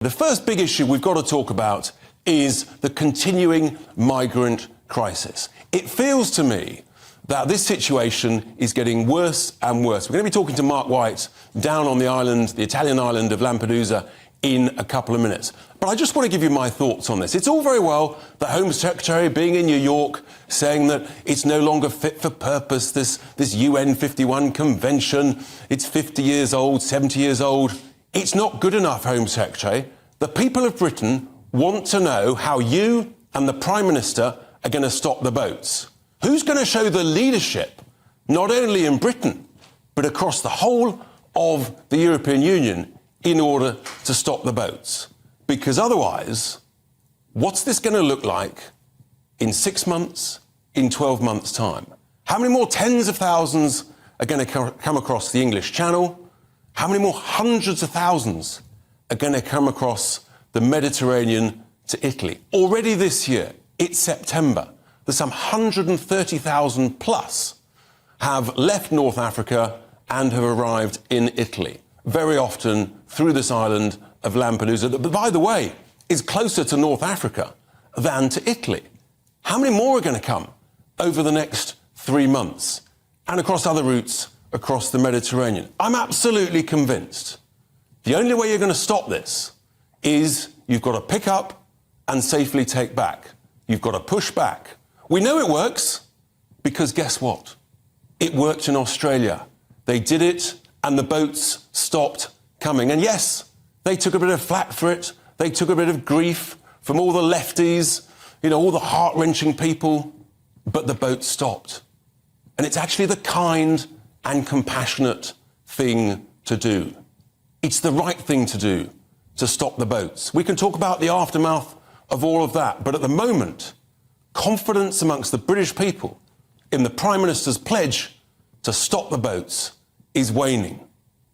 The first big issue we've got to talk about is the continuing migrant crisis. It feels to me that this situation is getting worse and worse. We're going to be talking to Mark White down on the island, the Italian island of Lampedusa, in a couple of minutes. But I just want to give you my thoughts on this. It's all very well the Home Secretary being in New York saying that it's no longer fit for purpose, this UN 51 convention. It's 50 years old, 70 years old. It's not good enough, Home Secretary. The people of Britain want to know how you and the Prime Minister are going to stop the boats. Who's going to show the leadership, not only in Britain, but across the whole of the European Union in order to stop the boats? Because otherwise, what's this going to look like in 6 months, in 12 months' time? How many more tens of thousands are going to come across the English Channel? How many more hundreds of thousands are going to come across the Mediterranean to Italy? Already this year, it's September, there's some 130,000 plus have left North Africa and have arrived in Italy, very often through this island of Lampedusa, that, by the way, is closer to North Africa than to Italy. How many more are going to come over the next 3 months and across other routes across the Mediterranean? I'm absolutely convinced the only way you're going to stop this is you've got to pick up and safely take back. You've got to push back. We know it works because guess what? It worked in Australia. They did it and the boats stopped coming. And yes, they took a bit of flack for it. They took a bit of grief from all the lefties, all the heart-wrenching people, but the boats stopped. And it's actually the kind and compassionate thing to do. It's the right thing to do to stop the boats. We can talk about the aftermath of all of that, but at the moment, confidence amongst the British people in the Prime Minister's pledge to stop the boats is waning.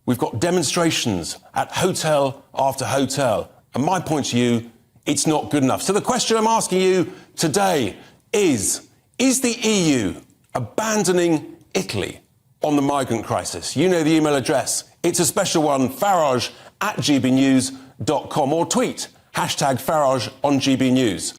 We've got demonstrations at hotel after hotel, and my point to you, it's not good enough. So the question I'm asking you today is the EU abandoning Italy on the migrant crisis? You know the email address. It's a special one, farage@gbnews.com, or tweet #Farage on GB News.